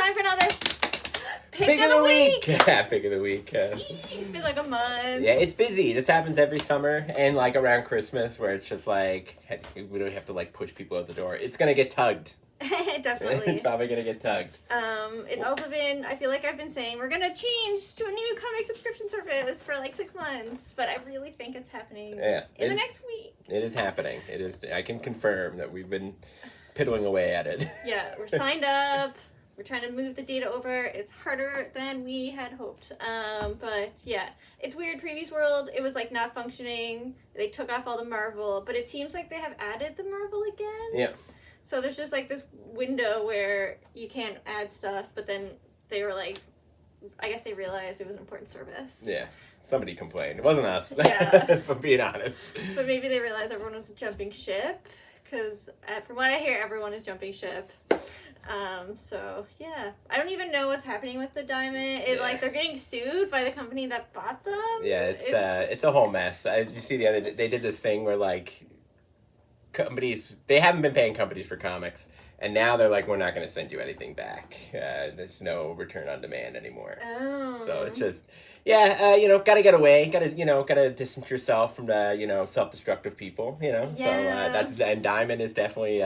time for another Pick of the Week. Yeah, Pick of the Week. It's been like a month. Yeah, it's busy. This happens every summer and like around Christmas where it's just like, we don't have to like push people out the door. It's going to get tugged. Definitely. It's probably going to get tugged. It's also been, I feel like I've been saying we're going to change to a new comic subscription service for like 6 months, but I really think it's happening in the next week. It is happening. It is. I can confirm that we've been piddling away at it. Yeah, we're signed up. We're trying to move the data over. It's harder than we had hoped. But yeah, it's weird. Previous World, it was like not functioning. They took off all the Marvel, but it seems like they have added the Marvel again. Yeah. So there's just like this window where you can't add stuff, but then they were like, I guess they realized it was an important service. Yeah. Somebody complained. It wasn't us. Yeah. If I'm being honest. But maybe they realized everyone was jumping ship. Because from what I hear, everyone is jumping ship. So yeah, I don't even know what's happening with the Diamond. Like they're getting sued by the company that bought them. Yeah, it's a whole mess. You see the other day, they did this thing where like companies, they haven't been paying companies for comics, and now they're like, we're not going to send you anything back. There's no return on demand anymore. Oh. So it's just, gotta get away. Gotta distance yourself from the, self-destructive people, Yeah. So and Diamond is definitely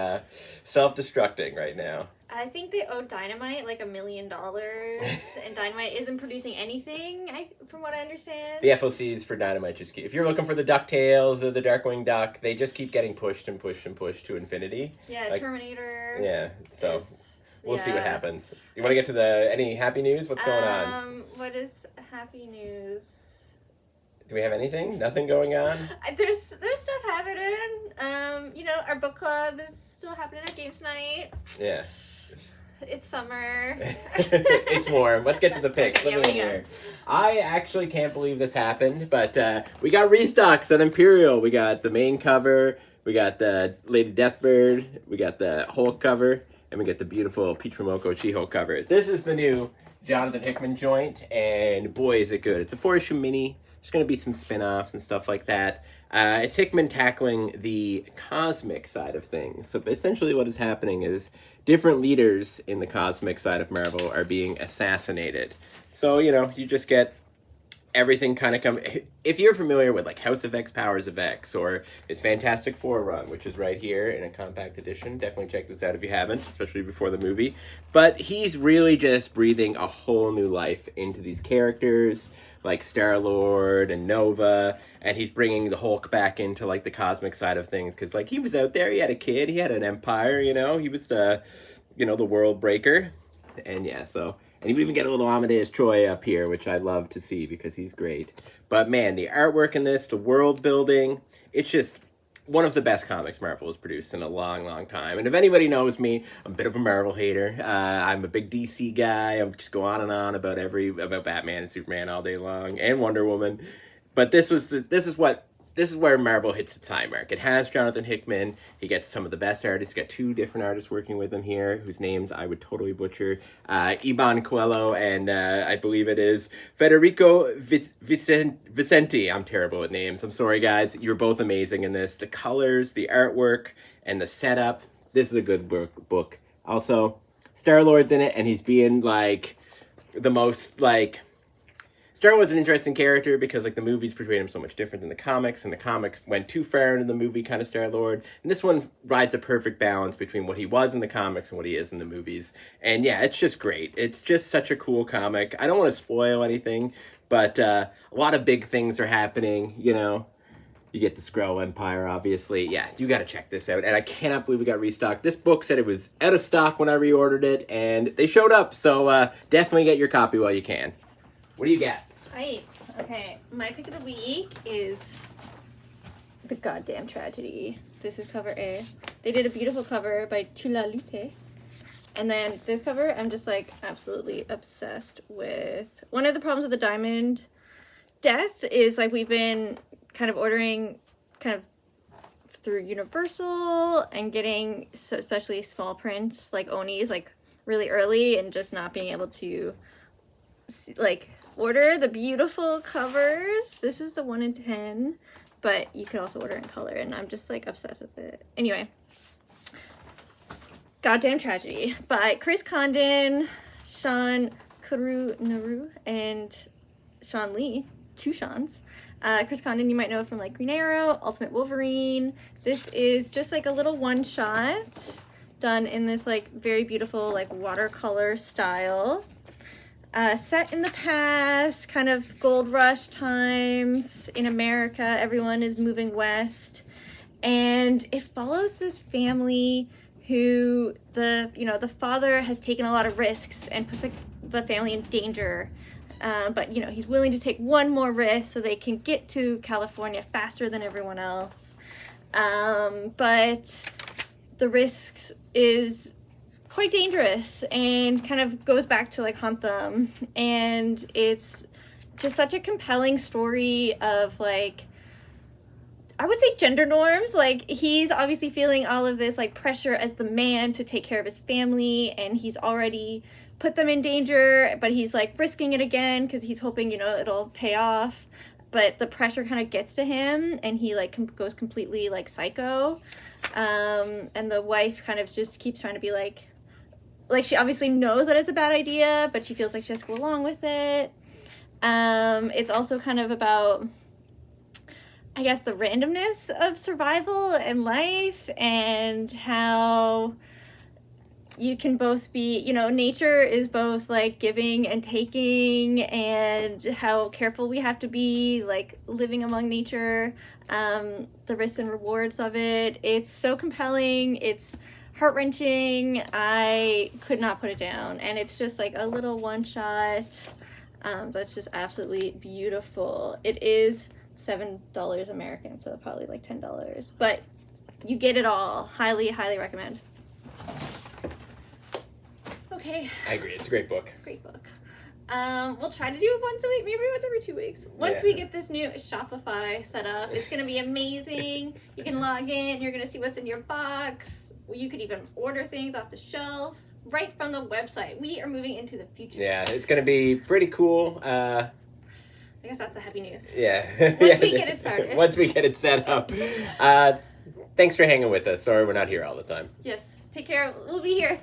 self-destructing right now. I think they owe Dynamite like $1 million, and Dynamite isn't producing anything, from what I understand. The FOCs for Dynamite just keep... If you're looking for the DuckTales or the Darkwing Duck, they just keep getting pushed and pushed and pushed to infinity. Yeah, like, Terminator. Yeah, so we'll see what happens. You want to get to any happy news? What's going on? What is happy news? Do we have anything? Nothing going on? There's stuff happening. Our book club is still happening at Games Night. Yeah. It's summer. It's warm. Let's get to the picks. Let me in here. I actually can't believe this happened, but we got restocks on Imperial. We got the main cover. We got the Lady Deathbird. We got the Hulk cover. And we get the beautiful Peach Momoko She-Hulk cover. This is the new Jonathan Hickman joint, and boy, is it good. It's a 4-issue mini. There's going to be some spin-offs and stuff like that. It's Hickman tackling the cosmic side of things. So essentially what is happening is different leaders in the cosmic side of Marvel are being assassinated. So, you just get everything kind of come. If you're familiar with like House of X, Powers of X, or his Fantastic Four run, which is right here in a compact edition, definitely check this out if you haven't, especially before the movie. But he's really just breathing a whole new life into these characters like Star-Lord and Nova, and he's bringing the Hulk back into like the cosmic side of things, because like he was out there, he had a kid, he had an empire, he was the world breaker, and yeah, so. And you even get a little Amadeus Troy up here, which I love to see because he's great. But man, the artwork in this, the world building, it's just one of the best comics Marvel has produced in a long, long time. And if anybody knows me, I'm a bit of a Marvel hater. I'm a big DC guy. I just go on and on about Batman and Superman all day long, and Wonder Woman. But this is where Marvel hits its high mark. It has Jonathan Hickman. He gets some of the best artists. He's got 2 different artists working with him here, whose names I would totally butcher. Iban Coelho and I believe it is Federico Vicenti. I'm terrible with names. I'm sorry, guys. You're both amazing in this. The colors, the artwork, and the setup. This is a good book. Also, Star-Lord's in it, and he's being like the most like... Star-Lord's an interesting character because like the movies portrayed him so much different than the comics, and the comics went too far into the movie kind of Star-Lord. And this one rides a perfect balance between what he was in the comics and what he is in the movies. And yeah, it's just great. It's just such a cool comic. I don't want to spoil anything, but a lot of big things are happening, You get the Skrull Empire, obviously. Yeah, you got to check this out. And I cannot believe we got restocked. This book said it was out of stock when I reordered it, and they showed up. So definitely get your copy while you can. What do you got? Right. Okay. My pick of the week is The Goddamn Tragedy. This is cover A. They did a beautiful cover by Tula Lute. And then this cover, I'm just like absolutely obsessed with. One of the problems with the Diamond Death is like we've been kind of ordering kind of through Universal and getting especially small prints like Oni's like really early, and just not being able to like order the beautiful covers. This is the 1 in 10, but you could also order in color, and I'm just like obsessed with it. Anyway, Goddamn Tragedy by Chris Condon, Sean Naru and Sean Lee, 2 Seans. Chris Condon, you might know from like Green Arrow, Ultimate Wolverine. This is just like a little one-shot done in this like very beautiful like watercolor style. Set in the past, kind of gold rush times in America. Everyone is moving west. And it follows this family who the father has taken a lot of risks and put the family in danger. But, you know, he's willing to take one more risk so they can get to California faster than everyone else. But the risks is quite dangerous and kind of goes back to, like, haunt them. And it's just such a compelling story of, like, I would say gender norms. Like, he's obviously feeling all of this, like, pressure as the man to take care of his family, and he's already put them in danger, but he's like risking it again because he's hoping, you know, it'll pay off. But the pressure kind of gets to him, and he like goes completely like psycho. And the wife kind of just keeps trying to be like she obviously knows that it's a bad idea, but she feels like she has to go along with it. It's also kind of about, I guess, the randomness of survival and life, and how you can both be, you know, nature is both like giving and taking, and how careful we have to be like living among nature, the risks and rewards of it. It's so compelling. It's heart-wrenching. I could not put it down. And it's just like a little one-shot that's just absolutely beautiful. It is $7 American, so probably like $10, but you get it all. Highly, highly recommend. Okay. I agree. It's a great book. Great book. We'll try to do it once a week, maybe once every 2 weeks. Once we get this new Shopify set up, it's going to be amazing. You can log in. You're going to see what's in your box. You could even order things off the shelf right from the website. We are moving into the future. Yeah, it's going to be pretty cool. I guess that's the happy news. Yeah. Once we get it started. Once we get it set up. Thanks for hanging with us. Sorry we're not here all the time. Yes. Take care. We'll be here.